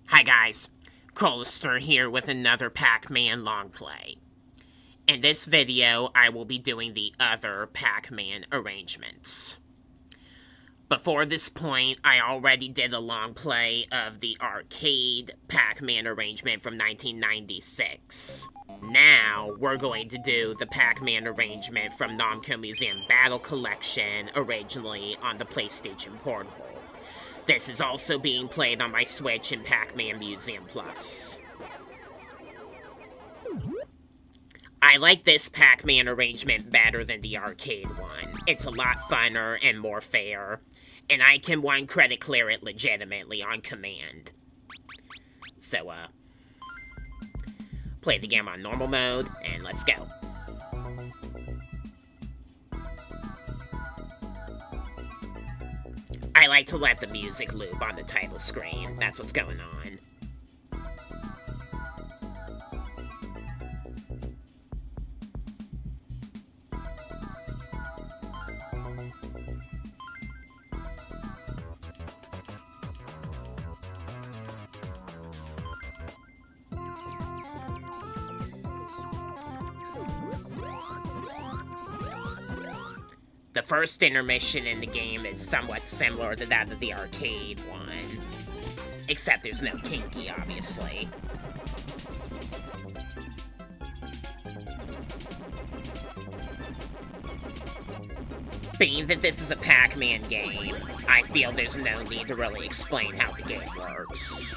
Hi guys, Colister here with another Pac-Man long play. In this video, I will be doing the other Pac-Man arrangements. Before this point, I already did a long play of the arcade Pac-Man arrangement from 1996. Now, we're going to do the Pac-Man arrangement from Namco Museum Battle Collection, originally on the PlayStation Portable. This is also being played on my Switch in Pac-Man Museum Plus. I like this Pac-Man arrangement better than the arcade one. It's a lot funner and more fair, and I can one credit clear it legitimately on command. So, play the game on normal mode, and let's go. I like to let the music loop on the title screen. That's what's going on. The first intermission in the game is somewhat similar to that of the arcade one, except there's no Kinky, obviously. Being that this is a Pac-Man game, I feel there's no need to really explain how the game works.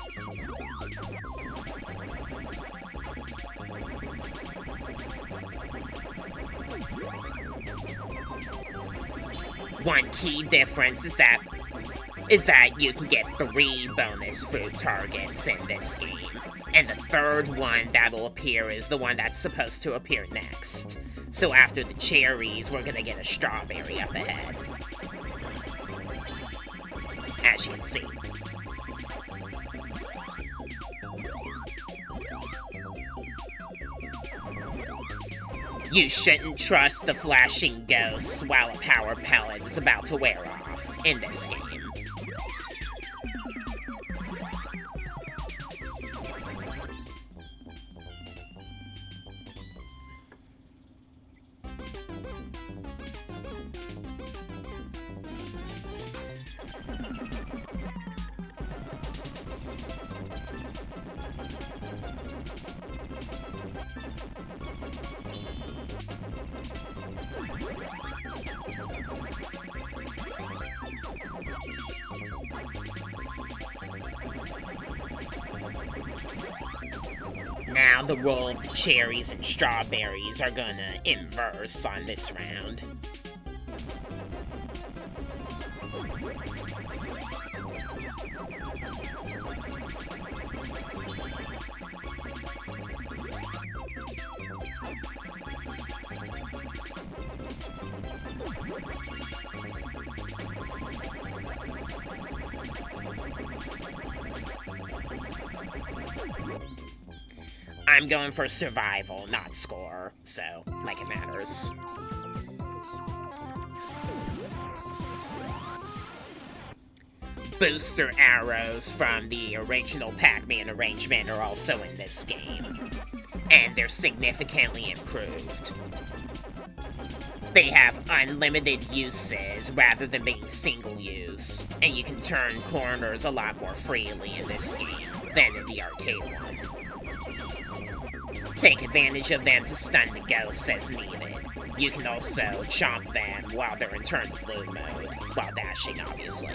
One key difference is that you can get 3 bonus food targets in this game. And the third one that'll appear is the one that's supposed to appear next. So after the cherries, we're gonna get a strawberry up ahead. As you can see. You shouldn't trust the flashing ghosts while a power pellet is about to wear off in this game. Now the role of the cherries and strawberries are gonna inverse on this round. I'm going for survival, not score, so, like it matters. Booster arrows from the original Pac-Man arrangement are also in this game, and they're significantly improved. They have unlimited uses rather than being single use, and you can turn corners a lot more freely in this game than in the arcade one. Take advantage of them to stun the ghosts as needed. You can also chomp them while they're in turn blue mode, while dashing, obviously.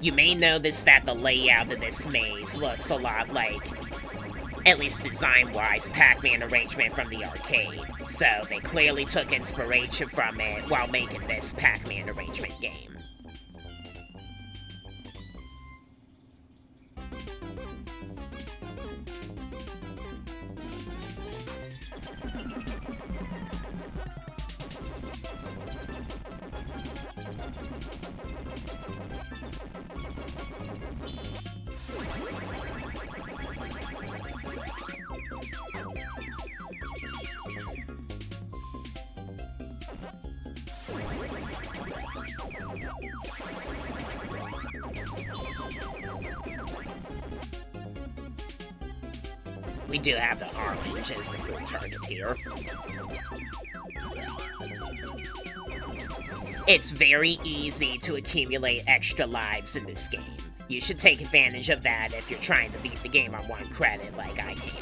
You may notice that the layout of this maze looks a lot like, at least design-wise, Pac-Man arrangement from the arcade, so they clearly took inspiration from it while making this Pac-Man arrangement game. We do have the orange as the full target here. It's very easy to accumulate extra lives in this game. You should take advantage of that if you're trying to beat the game on 1 credit like I can.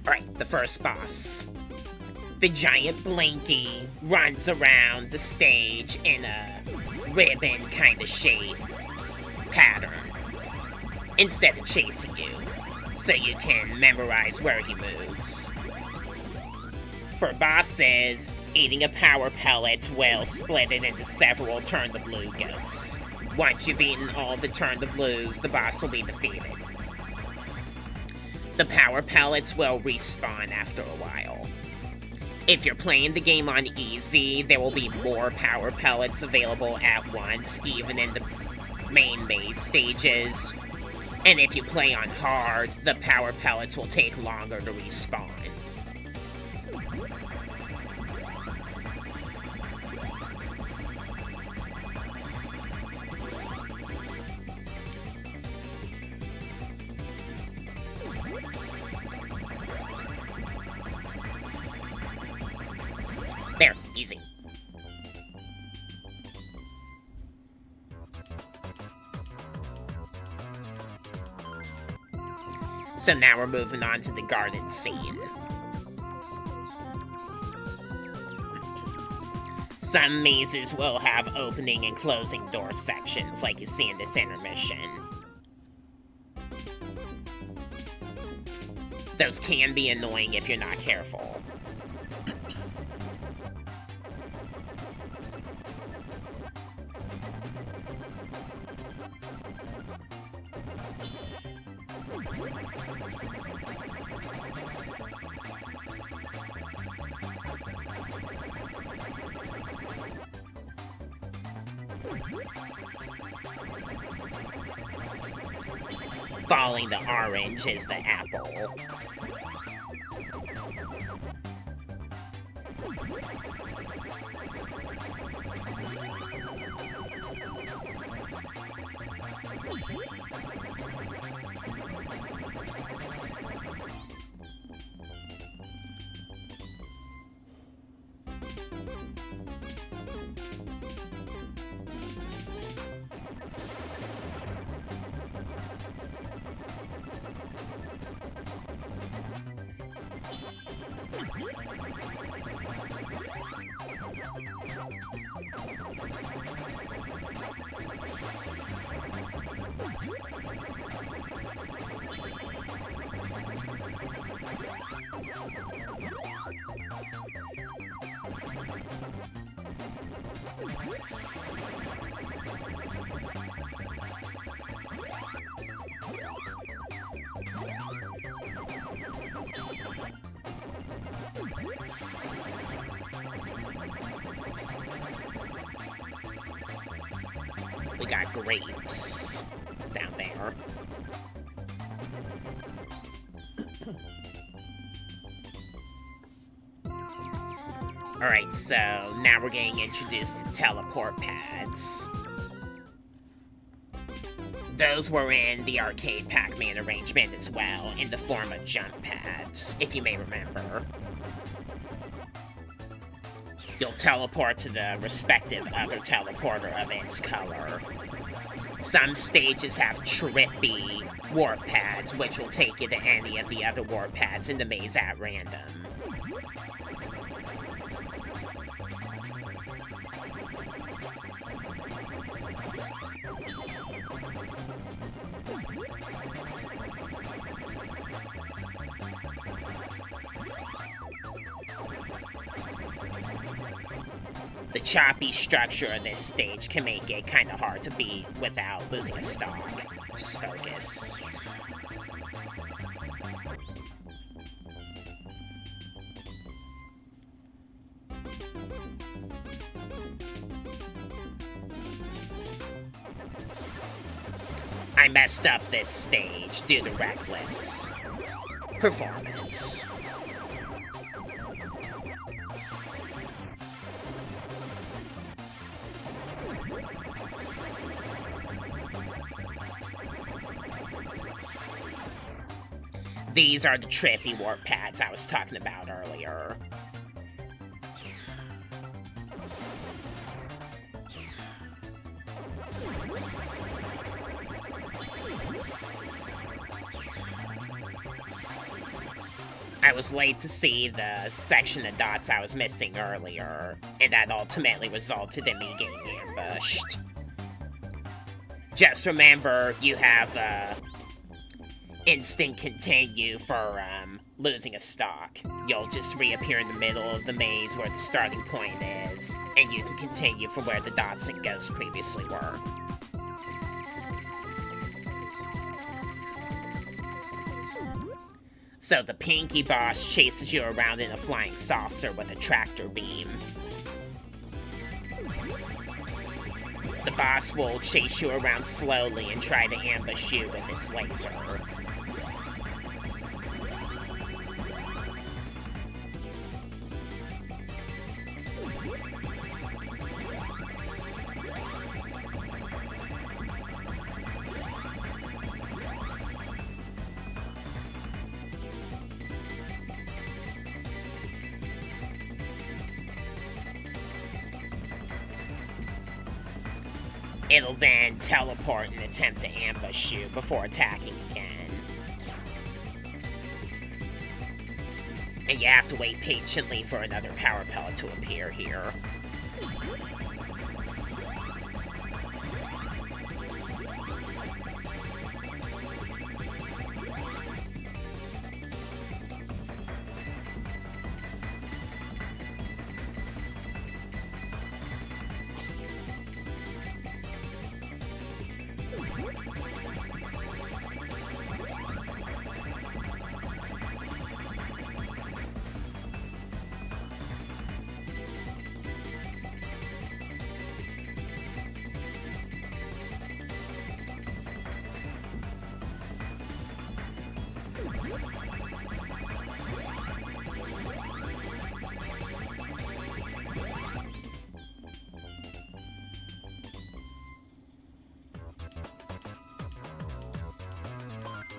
Alright, the first boss. The giant Blinky runs around the stage in a ribbon kind of shape pattern instead of chasing you, so you can memorize where he moves. For bosses, eating a power pellet will split it into several Turn the Blue ghosts. Once you've eaten all the Turn the Blues, the boss will be defeated. The power pellets will respawn after a while. If you're playing the game on easy, there will be more power pellets available at once, even in the main maze stages. And if you play on hard, the power pellets will take longer to respawn. There, easy. So now we're moving on to the garden scene. Some mazes will have opening and closing door sections like you see in this intermission. Those can be annoying if you're not careful. Following the orange is the apple. We got grapes down there. Alright, so now we're getting introduced to teleport pads. Those were in the arcade Pac-Man arrangement as well, in the form of jump pads, if you may remember. You'll teleport to the respective other teleporter of its color. Some stages have trippy warp pads, which will take you to any of the other warp pads in the maze at random. The choppy structure of this stage can make it kinda hard to beat without losing a stock. Just focus. I messed up this stage due to reckless performance. These are the trippy warp pads I was talking about earlier. I was late to see the section of dots I was missing earlier, and that ultimately resulted in me getting ambushed. Just remember, you have instant continue for losing a stock. You'll just reappear in the middle of the maze where the starting point is, and you can continue from where the dots and ghosts previously were. So the Pinky Boss chases you around in a flying saucer with a tractor beam. The boss will chase you around slowly and try to ambush you with its laser. It'll then teleport and attempt to ambush you before attacking again. And you have to wait patiently for another power pellet to appear here.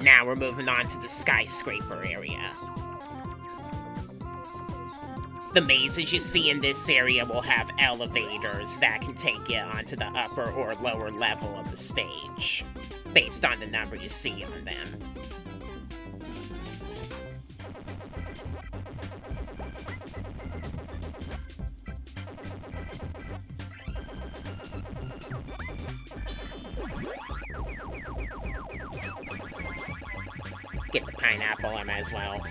Now we're moving on to the skyscraper area. The mazes you see in this area will have elevators that can take you onto the upper or lower level of the stage, based on the number you see on them. Get the pineapple, I might as well.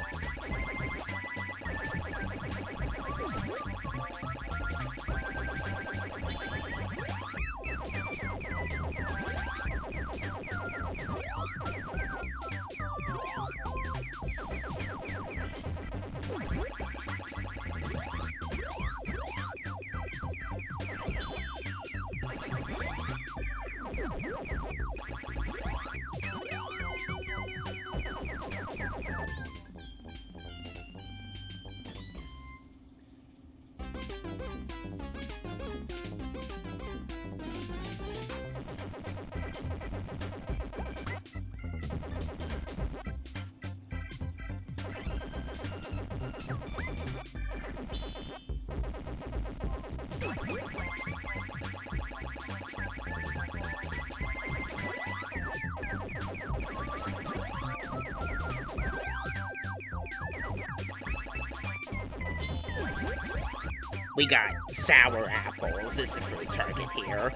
We got sour apples as the fruit target here.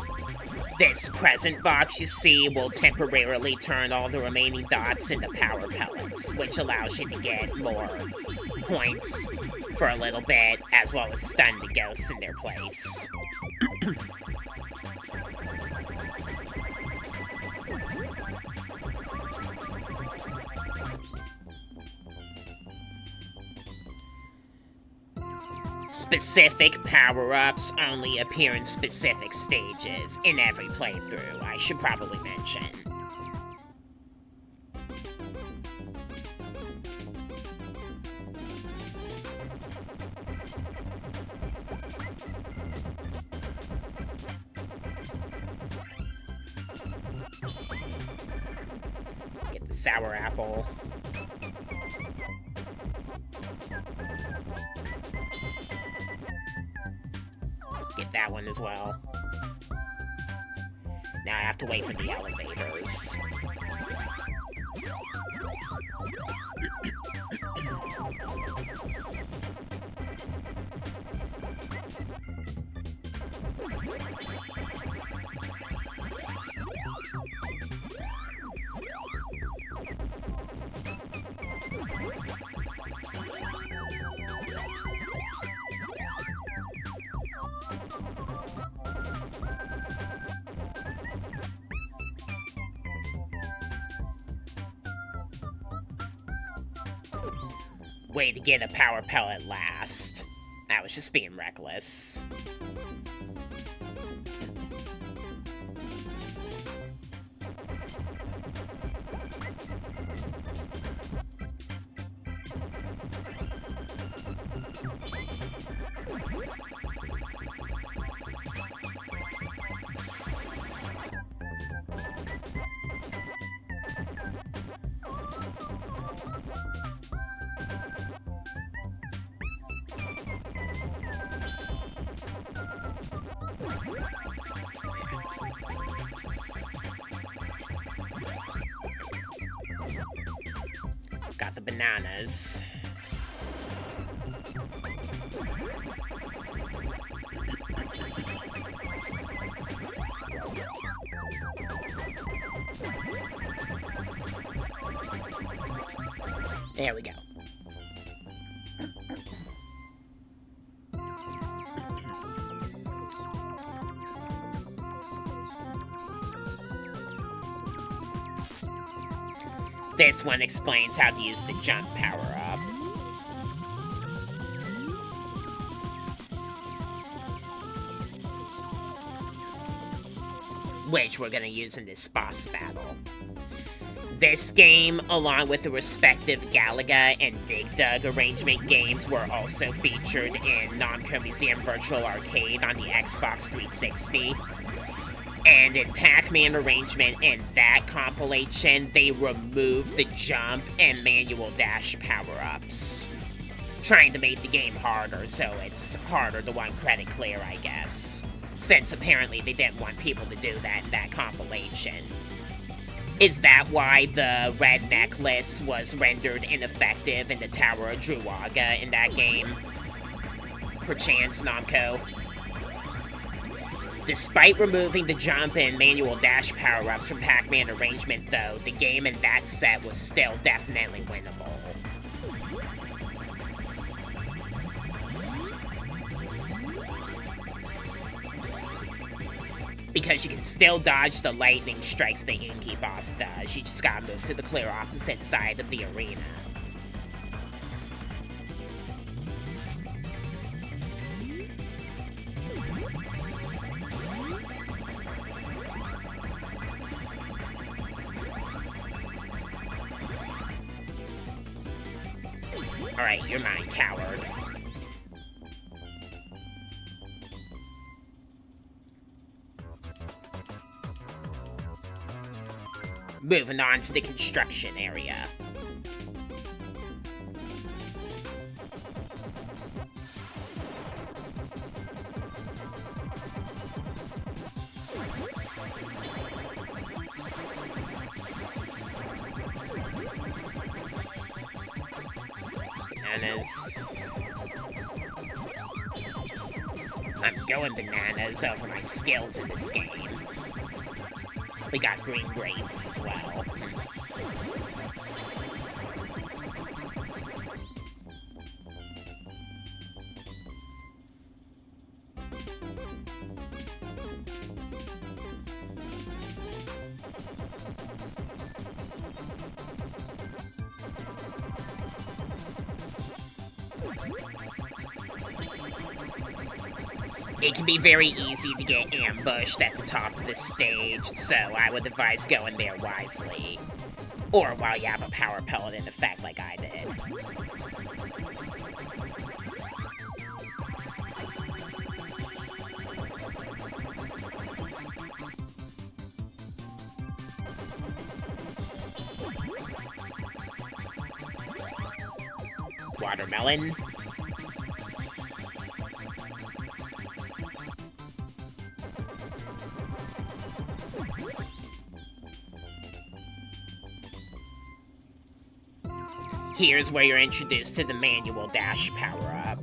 This present box you see will temporarily turn all the remaining dots into power pellets, which allows you to get more points for a little bit, as well as stun the ghosts in their place. Specific power-ups only appear in specific stages in every playthrough, I should probably mention. Get the sour apple. Get that one as well. Now I have to wait for the elevators. Way to get a power pellet last. I was just being reckless. Got the bananas. There we go. This one explains how to use the jump power-up. Which we're gonna use in this boss battle. This game, along with the respective Galaga and Dig Dug arrangement games, were also featured in Namco Museum Virtual Arcade on the Xbox 360. And in Pac-Man Arrangement and that compilation, they removed the jump and manual dash power-ups. Trying to make the game harder, so it's harder to one credit clear, I guess. Since apparently they didn't want people to do that in that compilation. Is that why the red necklace was rendered ineffective in the Tower of Druaga in that game? Perchance, Namco? Despite removing the jump and manual dash power-ups from Pac-Man Arrangement, though, the game in that set was still definitely winnable. Because you can still dodge the lightning strikes the Inky boss does, you just gotta move to the clear opposite side of the arena. Alright, you're mine, coward. Moving on to the construction area. Bananas. I'm going bananas over my skills in this game. We got green grapes as well. It can be very easy to get ambushed at the top of the stage, so I would advise going there wisely. Or while you have a power pellet in effect like I did. Watermelon. Here's where you're introduced to the manual dash power-up.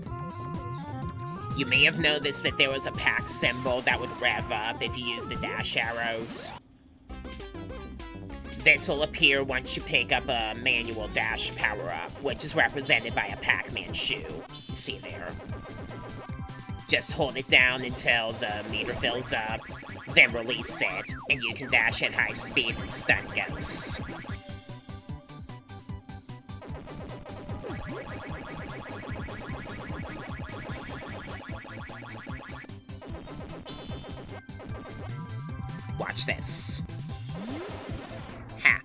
You may have noticed that there was a pack symbol that would rev up if you used the dash arrows. This will appear once you pick up a manual dash power-up, which is represented by a Pac-Man shoe. You see there. Just hold it down until the meter fills up, then release it, and you can dash at high speed and stun ghosts. Watch this. Ha.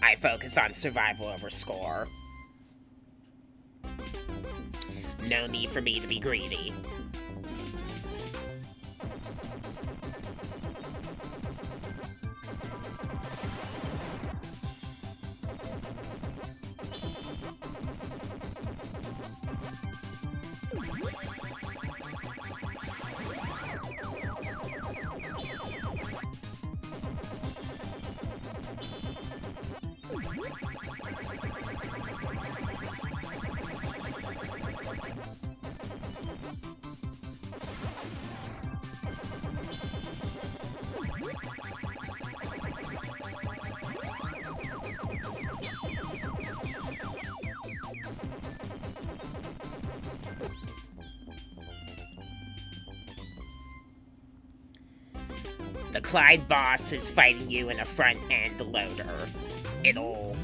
I focus on survival over score. No need for me to be greedy. The Clyde boss is fighting you in a front-end loader. It'll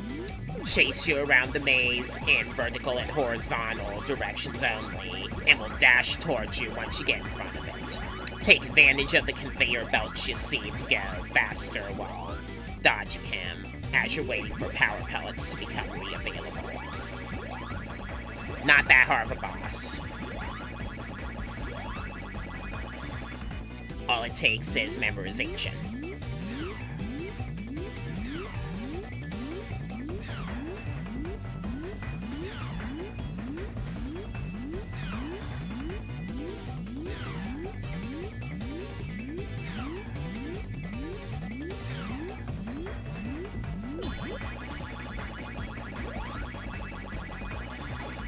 chase you around the maze in vertical and horizontal directions only, and will dash towards you once you get in front of it. Take advantage of the conveyor belts you see to go faster while dodging him, as you're waiting for power pellets to become re-available. Not that hard of a boss. All it takes is memorization.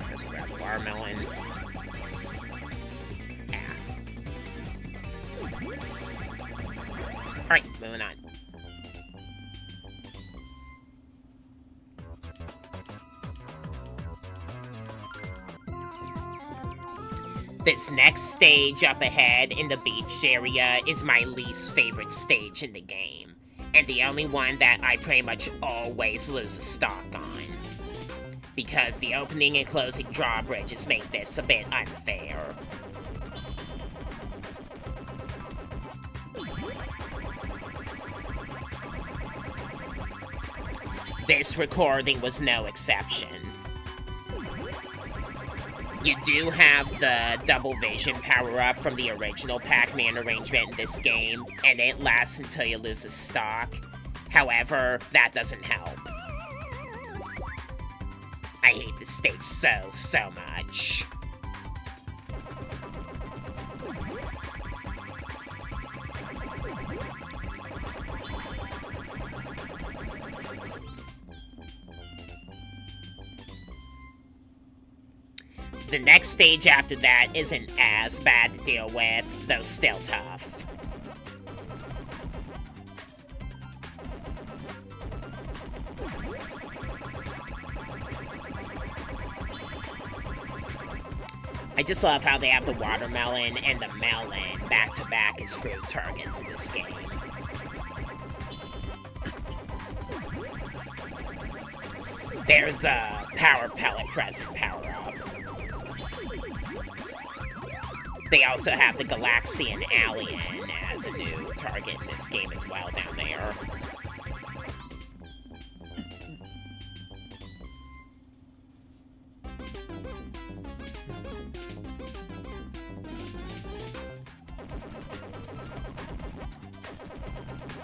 Let's grab a watermelon. Alright, moving on. This next stage up ahead in the beach area is my least favorite stage in the game, and the only one that I pretty much always lose a stock on, because the opening and closing drawbridges make this a bit unfair. This recording was no exception. You do have the double vision power-up from the original Pac-Man arrangement in this game, and it lasts until you lose a stock. However, that doesn't help. I hate this stage so much. The next stage after that isn't as bad to deal with, though still tough. I just love how they have the watermelon and the melon back-to-back as fruit targets in this game. There's a power pellet present power-up. They also have the Galaxian Alien as a new target in this game as well down there.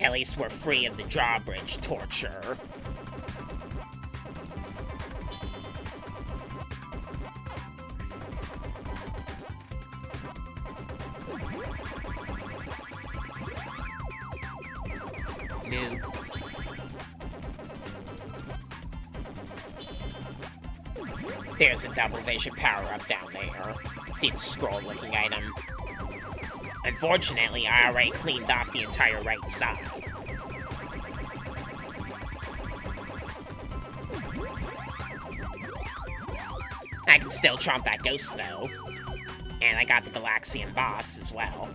At least we're free of the drawbridge torture. There's a double vision power-up down there. See the scroll-looking item. Unfortunately, I already cleaned off the entire right side. I can still chomp that ghost, though. And I got the Galaxian boss as well.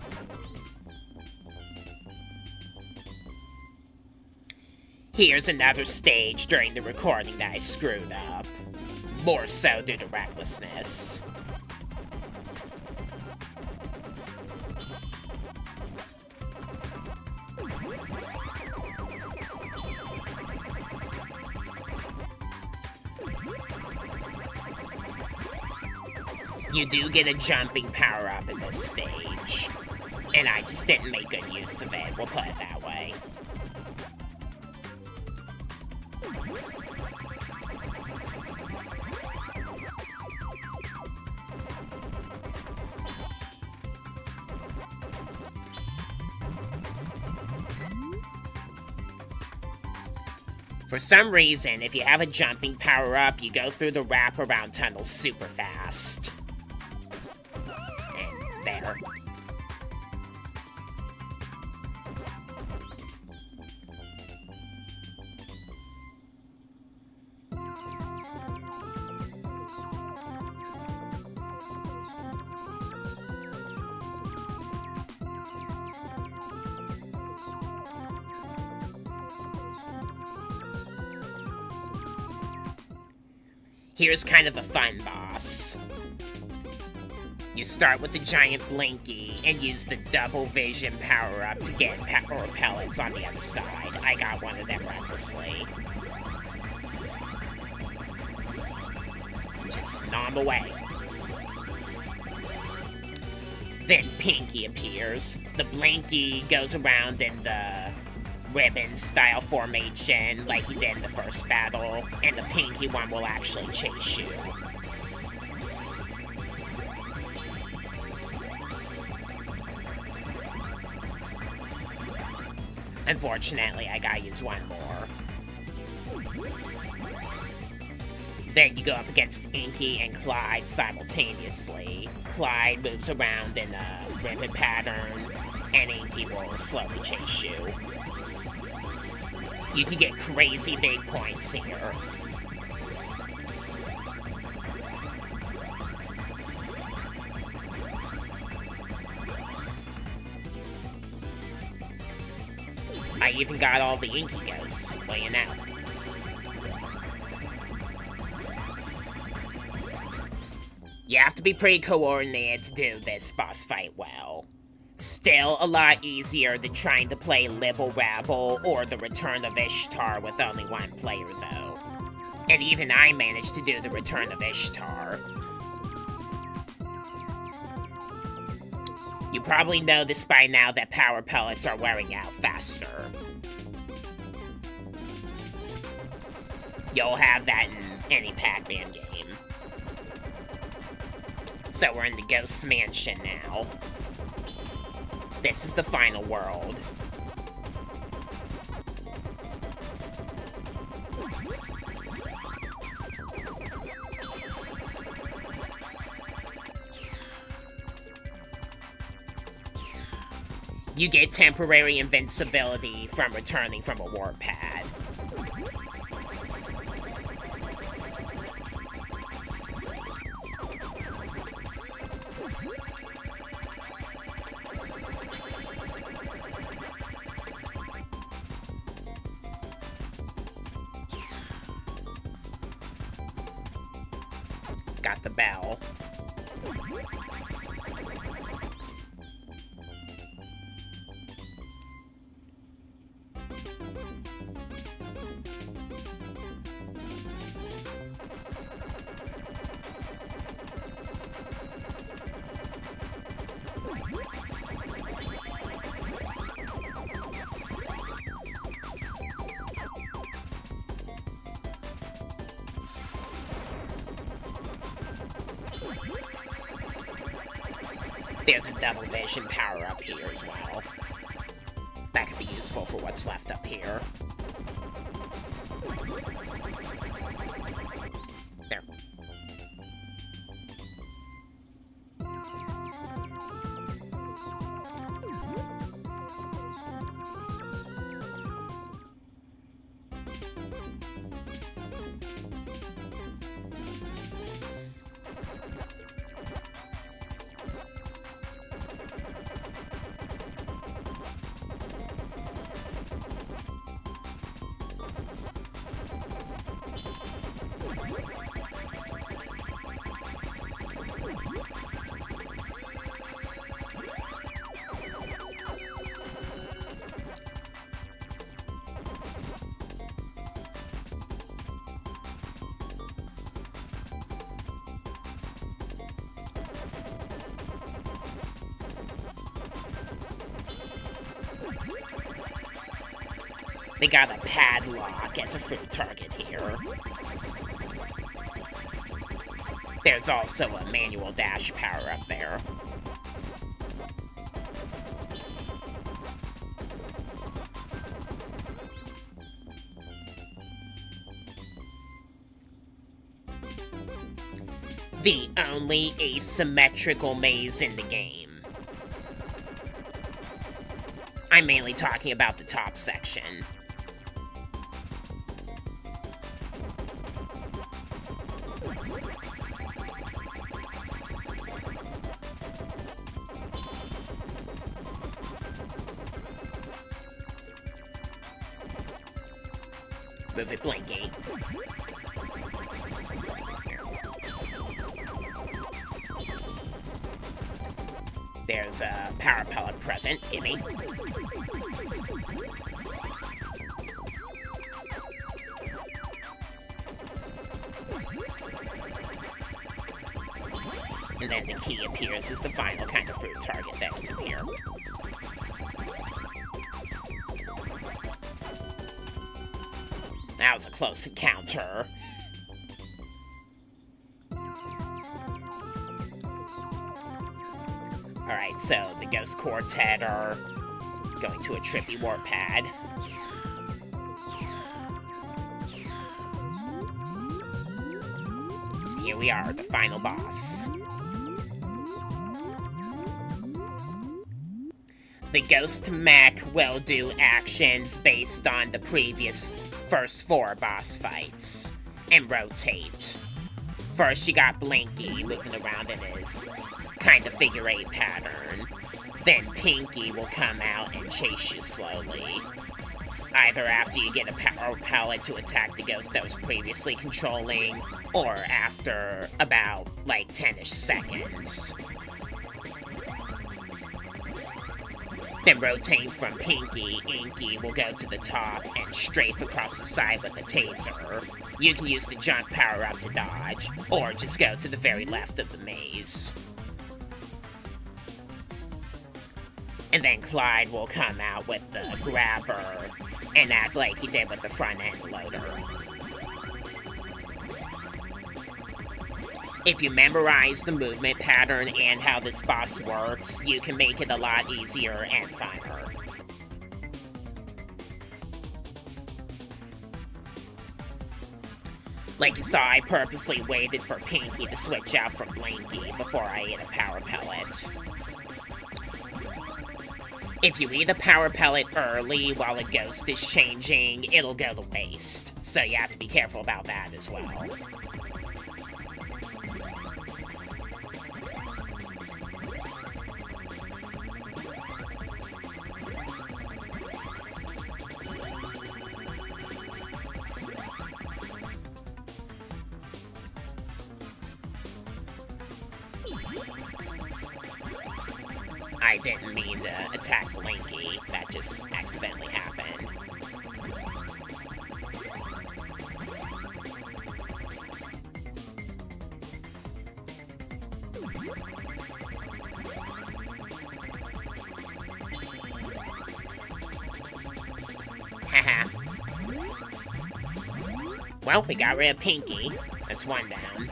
Here's another stage during the recording that I screwed up. More so due to recklessness. You do get a jumping power-up in this stage, and I just didn't make good use of it, we'll put it that way. For some reason, if you have a jumping power-up, you go through the wraparound tunnel super fast. And there. Here's kind of a fun boss. You start with the giant Blinky and use the double vision power-up to get power pellets on the other side. I got one of them recklessly. Just gnaw him away. Then Pinky appears. The Blinky goes around in the ribbon-style formation like he did in the first battle, and the Pinky one will actually chase you. Unfortunately, I gotta use one more. Then you go up against Inky and Clyde simultaneously. Clyde moves around in a ribbon pattern, and Inky will slowly chase you. You can get crazy big points here. I even got all the Inky ghosts, well, you know. You have to be pretty coordinated to do this boss fight well. Still a lot easier than trying to play Libble Rabble or The Return of Ishtar with only one player, though. And even I managed to do The Return of Ishtar. You probably know this by now that power pellets are wearing out faster. You'll have that in any Pac-Man game. So we're in the Ghost Mansion now. This is the final world. You get temporary invincibility from returning from a warp pad. got the bell. There's a double vision power-up here as well. That could be useful for what's left up here. There. They got a padlock as a fruit target here. There's also a manual dash power-up there. The only asymmetrical maze in the game. I'm mainly talking about the top section. Move it, Blinky. There's a power pellet present. Gimme. And then the key appears as the final kind of fruit target that can appear. That was a close encounter. Alright, so the Ghost Quartet are going to a trippy warp pad. Here we are, the final boss. The Ghost Mech will do actions based on the previous first 4 boss fights, and rotate. First you got Blinky moving around in his kind of figure 8 pattern. Then Pinky will come out and chase you slowly. Either after you get a power pellet to attack the ghost that was previously controlling, or after about, like, 10-ish seconds. Then rotating from Pinky, Inky will go to the top and strafe across the side with a taser. You can use the jump power-up to dodge, or just go to the very left of the maze. And then Clyde will come out with the grabber and act like he did with the front-end loader. If you memorize the movement pattern and how this boss works, you can make it a lot easier and funner. Like you saw, I purposely waited for Pinky to switch out from Blinky before I ate a power pellet. If you eat a power pellet early while a ghost is changing, it'll go to waste. So you have to be careful about that as well. I didn't mean to attack Blinky. That just accidentally happened. Haha. Well, we got rid of Pinky. That's one down.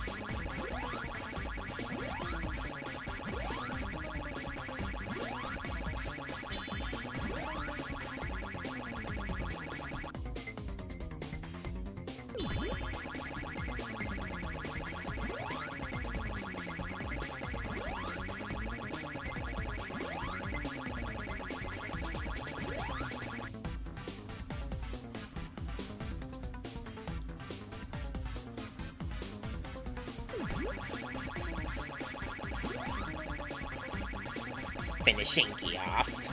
Finish Inky off.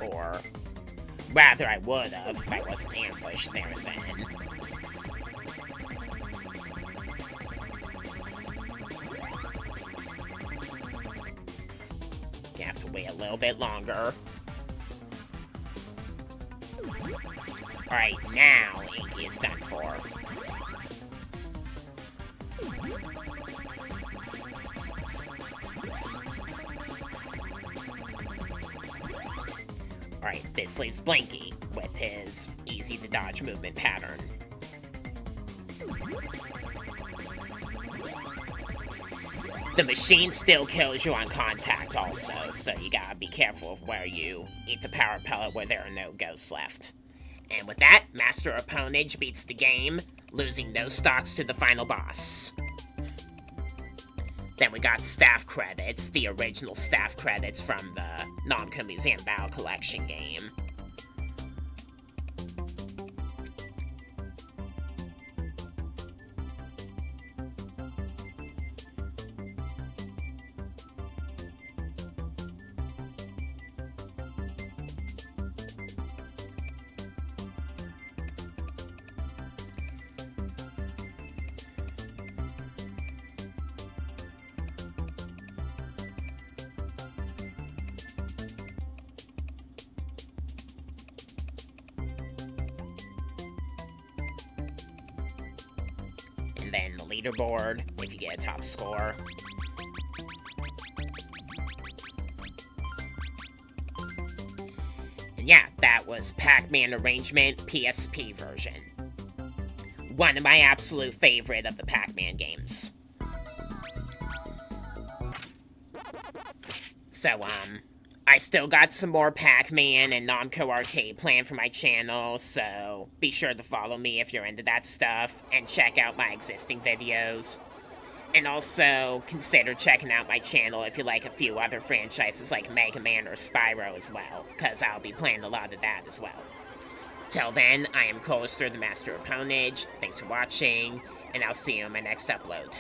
Or, rather I would have if I wasn't ambushed there and then. You have to wait a little bit longer. Alright, now Inky is done for. Alright, this leaves Blinky with his easy-to-dodge movement pattern. The machine still kills you on contact also, so you gotta be careful of where you eat the power pellet where there are no ghosts left. And with that, Master Opponage beats the game, losing no stocks to the final boss. Then we got staff credits, the original staff credits from the Namco Museum Battle Collection game. And then the leaderboard, if you get a top score. And yeah, that was Pac-Man Arrangement PSP version. One of my absolute favorite of the Pac-Man games. So, I still got some more Pac-Man and Namco Arcade planned for my channel, so be sure to follow me if you're into that stuff, and check out my existing videos. And also, consider checking out my channel if you like a few other franchises like Mega Man or Spyro as well, because I'll be playing a lot of that as well. Till then, I am Colister, the Master Opponage. Thanks for watching, and I'll see you in my next upload.